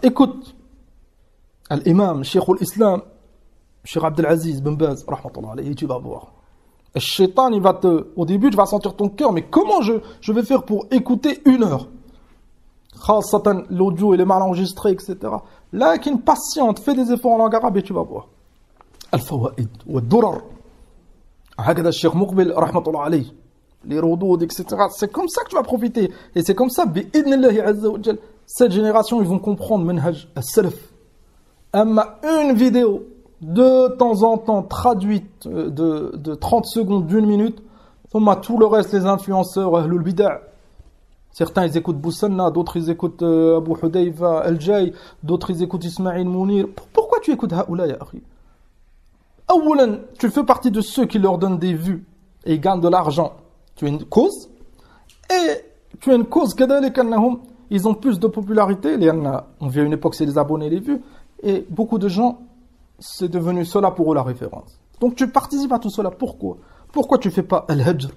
Écoute L'imam, Cheikh l'Islam, Cheikh Abdelaziz Ben Baz, rahmatullah alayhi, tu vas voir. Le shaitan, au début, tu vas sentir ton cœur, mais comment je vais faire pour écouter 1 heure? L'audio, il est mal enregistré, etc. Là, qui patiente, fais des efforts en langue arabe et tu vas voir. Al-Fawaid, wa Durar. Hakada Cheikh Muqbil, rahmatullah alayhi. Les rodoud, etc. C'est comme ça que tu vas profiter. Et c'est comme ça, bi'idnillahi azza wa jal, cette génération, ils vont comprendre manhaj as-salaf. Amma une vidéo, de temps en temps, traduite de 30 secondes, d'1 minute, tout le reste, les influenceurs, ahlul bid'a'. Certains, ils écoutent Boussanna, d'autres, ils écoutent Abu Hudayfa, Al-Jay, d'autres, ils écoutent Ismaïl Mounir. Pourquoi tu écoutes Haoula, ya akhi? Aoulan, tu fais partie de ceux qui leur donnent des vues et ils gagnent de l'argent. Tu es une cause. Et tu es une cause, ils ont plus de popularité. On vit à une époque, c'est les abonnés, les vues. Et beaucoup de gens, c'est devenu cela pour eux la référence. Donc tu participes à tout cela. Pourquoi? Pourquoi tu ne fais pas Al-Hajr?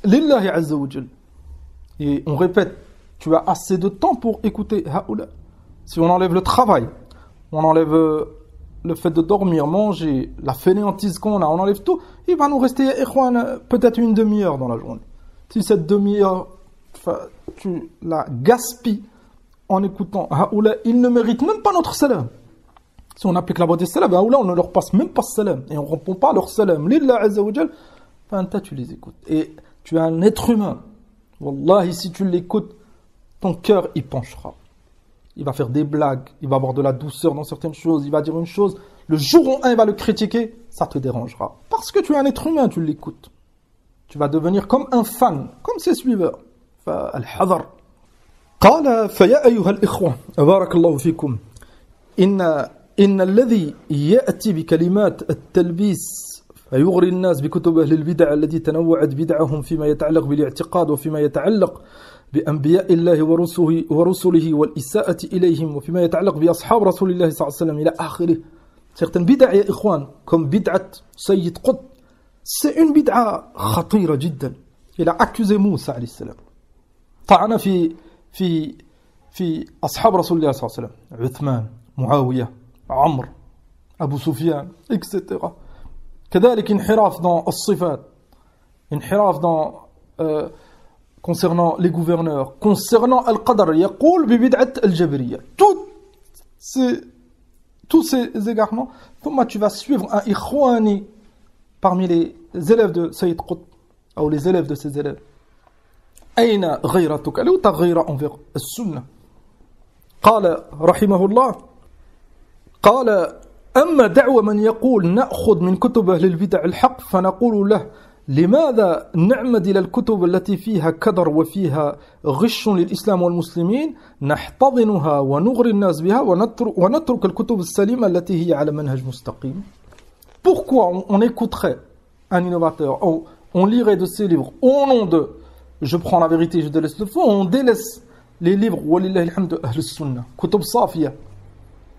Lillahi azza wa jal. Et on répète, tu as assez de temps pour écouter Haoula. Si on enlève le travail, on enlève le fait de dormir, manger, la fainéantise qu'on a, on enlève tout, il va nous rester peut-être une demi-heure dans la journée. Si cette demi-heure, tu la gaspilles en écoutant Haoula, ils ne méritent même pas notre salam. Si on applique la voie des salam, Haoula, on ne leur passe même pas salam. Et on ne répond pas à leur salam. Lillah azza wa jal, tu les écoutes. Et tu es un être humain. Wallahi, si tu l'écoutes, ton cœur y penchera. Il va faire des blagues, il va avoir de la douceur dans certaines choses, il va dire une chose. Le jour où il va le critiquer, ça te dérangera. Parce que tu es un être humain, tu l'écoutes. Tu vas devenir comme un fan, comme ses suiveurs. Al-Hadar. قال فيا أيها الإخوة بارك الله فيكم إن الذي يأتي بكلمات التلبيس فيغري الناس بكتب أهل البدع التي تنوعت بدعهم فيما يتعلق بالاعتقاد وفيما يتعلق بأنبياء الله ورسله والإساءة إليهم وفيما يتعلق بأصحاب رسول الله صلى الله عليه وسلم إلى آخره. Certaines bid'a يا إخوان comme bid'at Sayyid Qutb, c'est une bid'a خطيرة جدا. Il a accusé Moussa عليه السلام. طعن في أصحاب رسول الله صلى الله عليه وسلم عثمان معاوية عمرو أبو سفيان etc. كذلك انحراف dans الصفات, انحراف dans concernant les gouverneurs, concernant Al-Qadr, يقول ببدعة الجبرية. Tous ces égarements, tu vas suivre un ikhwani parmi les élèves de Sayyid Qutb, ou les élèves de ses élèves. أين غيرتك؟ لو تغير envers السنة. قال رحمه الله قال أما دعوة من يقول نأخذ من كتب أهل البدع الحق فنقول له لماذا نعمد إلى الكتب التي فيها كدر وفيها غش للإسلام والمسلمين نحتضنها ونغري الناس بها ونترك الكتب السليمة التي هي على منهج مستقيم. Pourquoi on écouterait un innovateur, on lirait de ses livres au nom de je prends la vérité, je délaisse le faux, on délaisse les livres walillahi alhamd ahl sunnah, kutub safiya.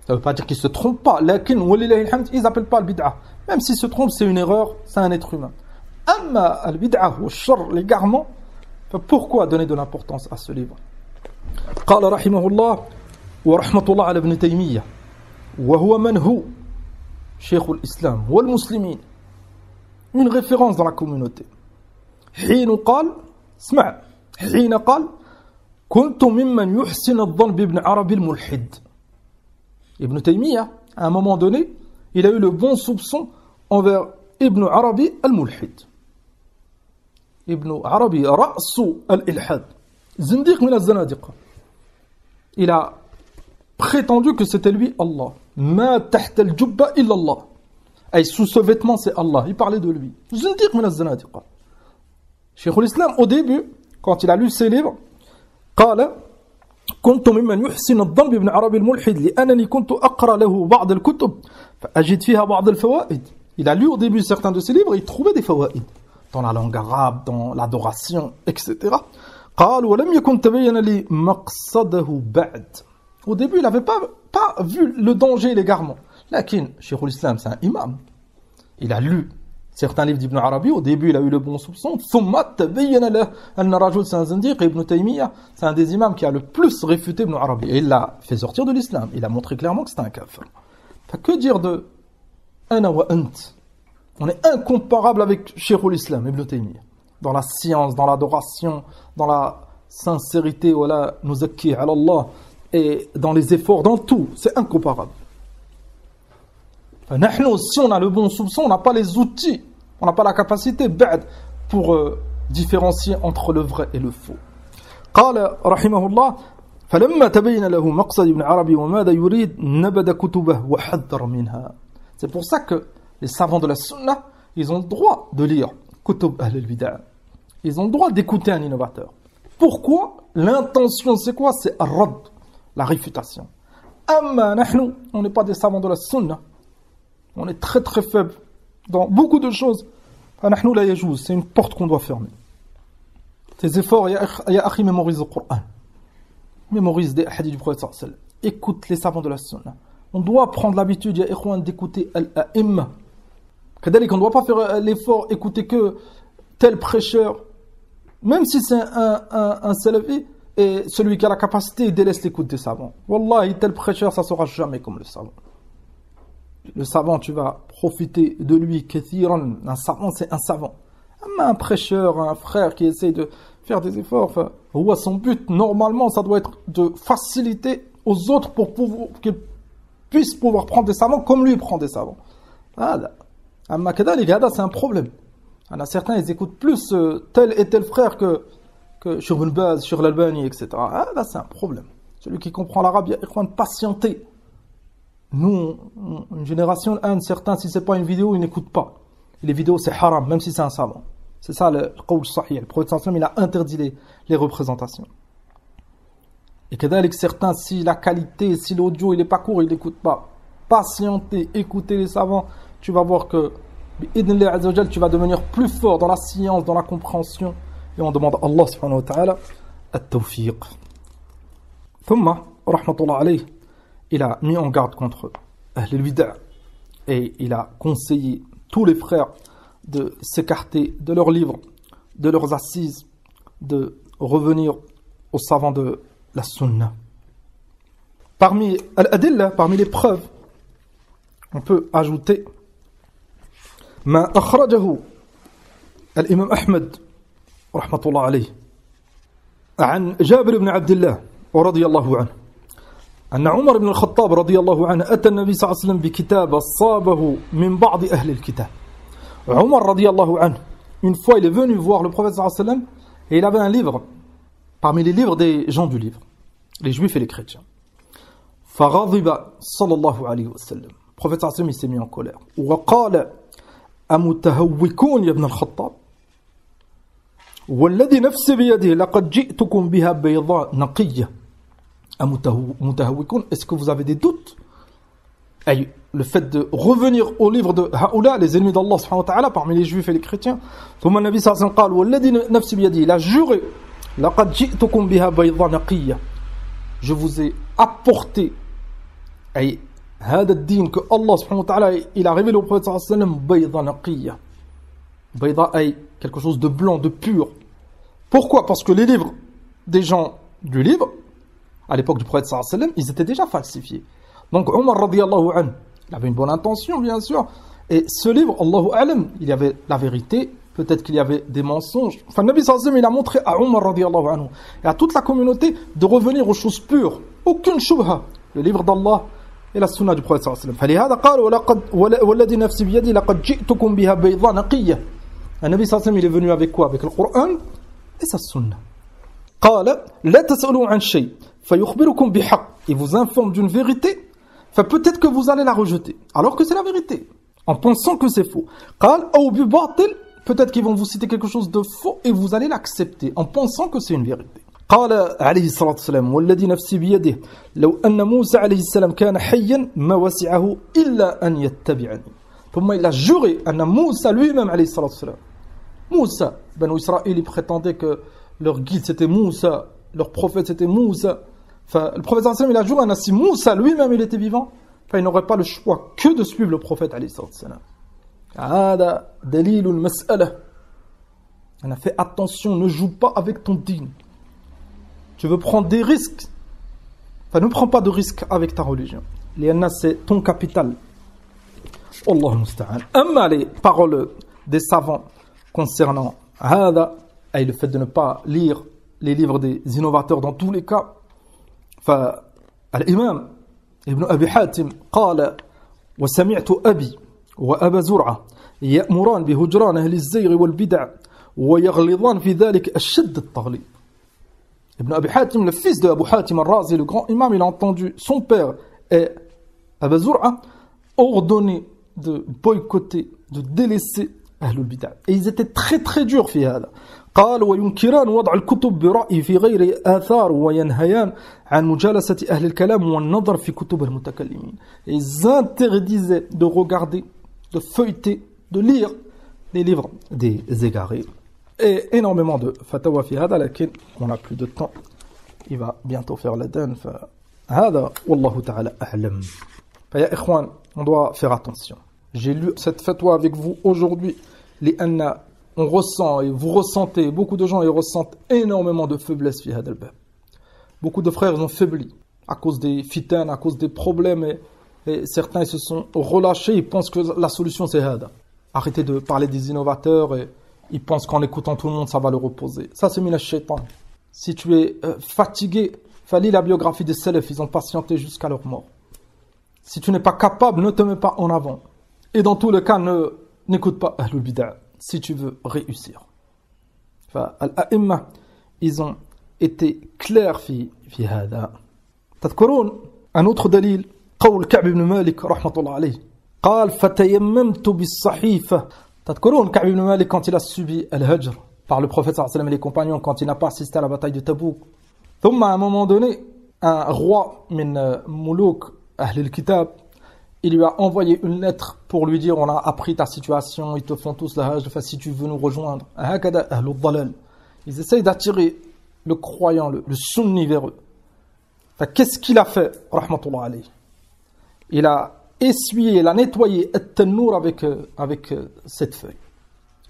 Ça ne veut pas dire qu'ils ne se trompent pas, lakin walillahi alhamd, ils n'appellent pas le bid'a. Même s'ils se trompent, c'est une erreur, c'est un être humain. Amma al-bid'a ou al-shar, l'égarement, pourquoi donner de l'importance à ce livre? قال رحمه الله ورحمة الله على ابن تيمية وهو من هو شيخ الإسلام والمسلمين, une référence dans la communauté. حين قال اسمع حين قال كنت ممن يحسن الظن بابن عربي الملحد. Ibn Taymiyyah, à un moment donné, il a eu le bon soupçon envers Ibn Arabi al-Mulhid. Ibn Arabi, Ra'su al-Ilhad. Zindiq min al-Zanadiqa. Il a prétendu que c'était lui Allah. Ma tahta al-jubba illa Allah. Et sous ce vêtement, c'est Allah. Il parlait de lui. Zindiq min al-Zanadiqa. Cheikh l'Islam, au début, quand il a lu ses livres, قال كنت ممن يحسن الظن بابن عربي الملحد لأنني كنت أقرأ له بعض الكتب فأجد فيها بعض الفوائد. Il a lu au début certains de ses livres, il trouvait des fawaïd dans la langue arabe, dans l'adoration, etc. قال ولم يكن تبين لي مقصده بعد. Au début, il n'avait pas vu le danger, l'égarement. Lakin, Cheikh l'Islam, c'est un imam. Il a lu certains livres d'Ibn Arabi, au début il a eu le bon soupçon, c'est un zindiq, et Ibn Taymiyyah, c'est un des imams qui a le plus réfuté Ibn Arabi, et il l'a fait sortir de l'islam, il a montré clairement que c'était un kafir. Que dire de ana wa ant? On est incomparable avec Sheikhul Islam, Ibn Taymiyyah, dans la science, dans l'adoration, dans la sincérité, voilà, nuzakki ala Allah, et dans les efforts, dans tout, c'est incomparable. Si on a le bon soupçon, on n'a pas les outils, on n'a pas la capacité pour différencier entre le vrai et le faux. قال رحمه الله فلما تبين له مقصد ابن عربي وماذا يريد نبذ كتبه وحذر منها. C'est pour ça que les savants de la sunna, ils ont le droit de lire kutub ahl al-bid'ah. Ils ont le droit d'écouter un innovateur. Pourquoi? L'intention, c'est quoi? C'est ar-radd, la réfutation. Amma nahnu, on n'est pas des savants de la sunna. On est très très faible dans beaucoup de choses. Nahnu la yajouz, c'est une porte qu'on doit fermer. Tes efforts, ya akhi, mémorise le Coran. Mémorise des hadiths du prophète sallallahu alayhi wa sallam. Écoute les savants de la sunna. On doit prendre l'habitude, ya ikhwan, d'écouter al-a'imma. On ne doit pas faire l'effort, écouter que tel prêcheur, même si c'est un salafi, et celui qui a la capacité, il délaisse l'écoute des savants. Wallahi, tel prêcheur, ça ne sera jamais comme le savant. Le savant, tu vas profiter de lui, kathiran. Un savant, c'est un savant. Un prêcheur, un frère qui essaie de faire des efforts, son but, normalement, ça doit être de faciliter aux autres pour qu'ils puissent pouvoir prendre des savants comme lui prend des savants. Amma kadalik, c'est un problème. Il y en a certains, ils écoutent plus tel et tel frère que sur une base, sur l'Albanie, etc. Là, c'est un problème. Celui qui comprend l'arabe, il faut patienter. Nous, une génération, certains, si c'est pas une vidéo, ils n'écoutent pas. Et les vidéos, c'est haram, même si c'est un savant. C'est ça le qawl sahih. Le prophète sallallahu alayhi wa sallam, il a interdit les représentations. Et kadalik, certains, si la qualité, si l'audio, il est pas court, ils n'écoutent pas. Patienter, écouter les savants, tu vas voir que bi'idhnillah azza wa jal, tu vas devenir plus fort dans la science, dans la compréhension. Et on demande à Allah subhanahu wa ta'ala at-tawfiq. Thumma, rahmatullah alayh, il a mis en garde contre Ahl al-Bid'ah et il a conseillé tous les frères de s'écarter de leurs livres, de leurs assises, de revenir aux savants de la sunna. Parmi al-adilla, parmi les preuves, on peut ajouter ما أخرجه الإمام أحمد رحمة الله عليه عن جابر بن عبد الله ورضي الله عنه أن عمر بن الخطاب رضي الله عنه أتى النبي صلى الله عليه وسلم بكتاب أصابه من بعض أهل الكتاب. Omar radiallahu anhu, une fois il est venu voir le prophète sallallahu alayhi wa sallam et il avait un livre parmi les livres des gens du livre, les juifs et les chrétiens. فغضب صلى الله عليه وسلم. Le prophète sallallahu alayhi wa sallam il s'est mis en colère. وقال أمتهوكون يا ابن الخطاب والذي نفسي بيده لقد جئتكم بها بيضاء نقية. أمتهوكون, est-ce que vous avez des doutes? Le fait de revenir au livre de Haoula, les ennemis d'Allah subhanahu wa ta'ala, parmi les juifs et les chrétiens. ثم النبي صلى الله عليه وسلم قال والذي نفسي بيده, il a juré لقد جئتكم بها بيضاء نقية, je vous ai apporté هذا الدين que Allah subhanahu wa ta'ala il a révélé au prophète sallallahu alayhi wa sallam بيضاء نقية. بيضاء ay quelque chose de blanc, de pur. Pourquoi? Parce que les livres des gens du livre à l'époque du prophète sallallahu alayhi wa sallam, ils étaient déjà falsifiés. Donc Omar radiyallahu anhu, il avait une bonne intention bien sûr, et ce livre, Allahu a'lam, il y avait la vérité, peut-être qu'il y avait des mensonges. Enfin, le Nabi sallallahu alayhi wa sallam, il a montré à Omar radiyallahu anhu et à toute la communauté de revenir aux choses pures, aucune shubha, le livre d'Allah et la sunna du prophète sallallahu alayhi wa sallam. فلهذا قال والذي نفسي بيدي لقد جئتكم بها بيضاء نقية. Le Nabi sallallahu alayhi wa sallam, il est venu avec quoi? Avec le Coran et sa sunna. قال لا تسألوا عن شيء فيخبركم بحق. Il vous informe d'une vérité. Enfin, peut-être que vous allez la rejeter, alors que c'est la vérité, en pensant que c'est faux. Peut-être qu'ils vont vous citer quelque chose de faux et vous allez l'accepter, en pensant que c'est une vérité. قال عليه الصلاة والسلام والذي نفسي بيده لو أن موسى عليه السلام كان حيا ما وسعه إلا أن يتبعني. ثم il a juré أن موسى lui-même عليه الصلاة والسلام. Moussa, Banu Israël, ils prétendaient que leur guide c'était Moussa, leur prophète c'était Moussa. Enfin, le prophète sallallahu alayhi wa sallam, il a juré, si Moussa lui-même il était vivant, enfin, il n'aurait pas le choix que de suivre le prophète alayhi sallam. Hada dalilul mas'ala. On a fait attention, ne joue pas avec ton dîn. Tu veux prendre des risques, enfin ne prends pas de risques avec ta religion. لأن c'est ton capital. Allah musta'an. Amma les paroles des savants concernant هذا, et le fait de ne pas lire les livres des innovateurs dans tous les cas. فالإمام ابن أبي حاتم قال وسمعت أبي وأبا زرعة يأمران بهجران أهل الزيغ والبدع ويغلظان في ذلك الشد التغليظ. Ibn Abi Hatim, le fils de Abu Hatim al-Razi, le grand imam, il a entendu son père et Abu Zur'a ordonner de boycotter, de délaisser Ahlul Bid'ah. Et ils étaient très très durs في هذا. قال وينكران وضع الكتب برأي في غير آثار وينهيان عن مجالسة أهل الكلام والنظر في كتب المتكلمين. Et ils interdisaient de regarder, de feuilleter, de lire les livres des égarés. Et énormément de fatawa fi hada, lakin on n'a plus de temps. Il va bientôt faire l'adhan. Hada, wallahu ta'ala a'lam. Ya ikhwan, on doit faire attention. J'ai lu cette fatwa avec vous aujourd'hui. Li'anna, on ressent et vous ressentez, beaucoup de gens ils ressentent énormément de faiblesse fi hada al-bab. Beaucoup de frères ils ont faibli à cause des fitan, à cause des problèmes et certains ils se sont relâchés, ils pensent que la solution c'est hada. Arrêtez de parler des innovateurs et ils pensent qu'en écoutant tout le monde, ça va le reposer. Ça, c'est min ash-shaytan. Si tu es fatigué, lis la biographie des salafs, ils ont patienté jusqu'à leur mort. Si tu n'es pas capable, ne te mets pas en avant. Et dans tous les cas, n'écoute pas Ahlul Bid'ah, si tu veux réussir. Al-a'imma, ils ont été clairs fi hada. Tadkurun, un autre dalil, قول كعب بن مالك رحمة الله عليه قال فتيممت بالصحيفة. Tadkurun, Ka'b ibn Malik, quand il a subi al-Hajr par le prophète sallallahu alayhi wa sallam et les compagnons, quand il n'a pas assisté à la bataille de Tabouk. Thumma, à un moment donné, un roi min Moulouk Ahl al-Kitab, il lui a envoyé une lettre pour lui dire on a appris ta situation, ils te font tous la Hajr, si tu veux nous rejoindre. Hakada Ahl al-Dalal. Ils essayent d'attirer le croyant, le sunni vers eux. Qu'est-ce qu'il a fait, rahmatullah alayhi? Il a essuyé, il a nettoyé at-tannour avec cette feuille.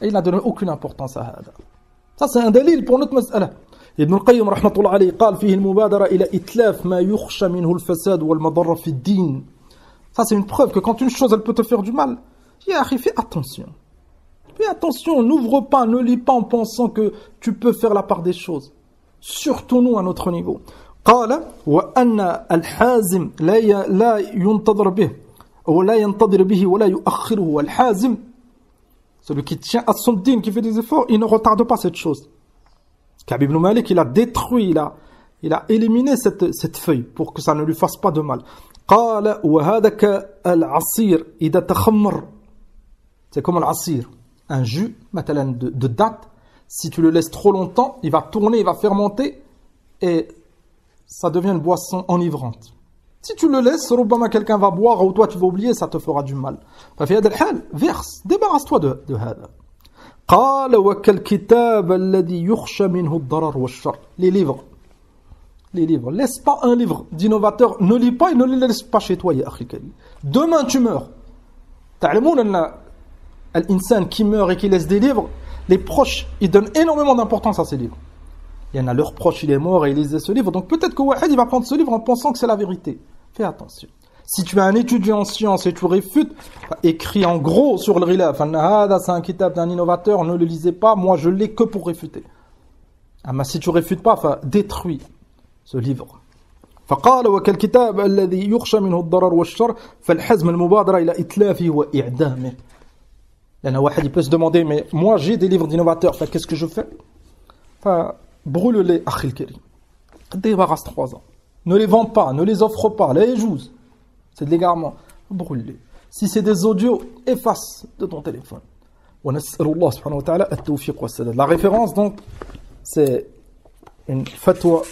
Et il n'a donné aucune importance à hada. Ça c'est un dalil pour notre mas'ala. Ibn al-Qayyim rahmatullah alayhi قال فيه المبادرة إلى إتلاف ما يخشى منه الفساد والمضرة في الدين. Ça c'est une preuve que quand une chose elle peut te faire du mal, fais attention. Fais attention, n'ouvre pas, ne lis pas en pensant que tu peux faire la part des choses. Surtout nous à notre niveau. قال وأن الحازم لا ينتظر به ولا ينتظر به ولا يؤخره. الحازم, celui qui tient à son dîn, qui fait des efforts, il ne retarde pas cette chose. Ka'b ibn Malik, il a détruit, il a éliminé cette feuille pour que ça ne lui fasse pas de mal. قال وهذا كالعصير إذا تخمر. C'est comme l'asir, un jus مثلا de date. Si tu le laisses trop longtemps, il va tourner, il va fermenter et ça devient une boisson enivrante. Si tu le laisses, ربما quelqu'un va boire ou toi tu vas oublier, ça te fera du mal. ففي هذا الحال, verse, débarrasse-toi de هذا. قال وكالكتاب الذي يخشى منه الضرر والشر. Les livres. Laisse pas un livre d'innovateur, ne lis pas et ne les laisse pas chez toi, ya akhi karim. Demain tu meurs. تعلمون أن الإنسان qui meurt et qui laisse des livres, les proches, ils donnent énormément d'importance à ces livres. Il y en a leurs proches, il est mort et il lisait ce livre. Donc peut-être que Wahid, il va prendre ce livre en pensant que c'est la vérité. Fais attention. Si tu es un étudiant en sciences et tu réfutes, écris en gros sur le rilaf. C'est un kitab d'un innovateur, ne le lisez pas. Moi, je l'ai que pour réfuter. Mais si tu réfutes pas, détruis ce livre. فقال وكالكتاب الذي يخشى منه الضرر والشر فالحزم المبادرة إلى إتلافه وإعدامه. لأن واحد il peut se demander mais moi j'ai des livres d'innovateurs, qu'est-ce que je fais? Brûle-les, akhil karim. Débarrasse 3 ans. Ne les vends pas, ne les offre pas. Là, éjouz. C'est de l'égarement. Brûle-les. Si c'est des audios, efface de ton téléphone. La référence, donc, c'est une fatwa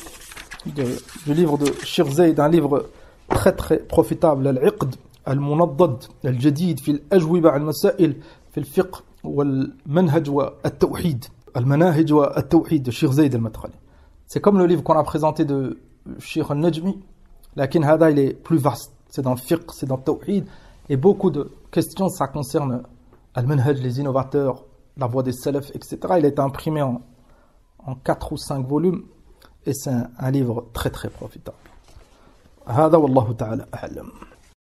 du livre de Sheikh Zayd, un livre très très profitable. Al-Iqd, Al-Munaddad, Al-Jadid, fi al-Ajwiba al-Masail, fi al-Fiqh, wal-Manhaj wa al-Tawhid. Al-Manahij wa al-Tawhid de Sheikh Zayd al-Madkhali. C'est comme le livre qu'on a présenté de Sheikh al-Najmi, lakin hada il est plus vaste. C'est dans le fiqh, c'est dans le tawhid, et beaucoup de questions, ça concerne al-Manhaj, les innovateurs, la voie des salafs, etc. Il a été imprimé en 4 ou 5 volumes, et c'est un livre très très profitable. Hada wallahu ta'ala a'lam.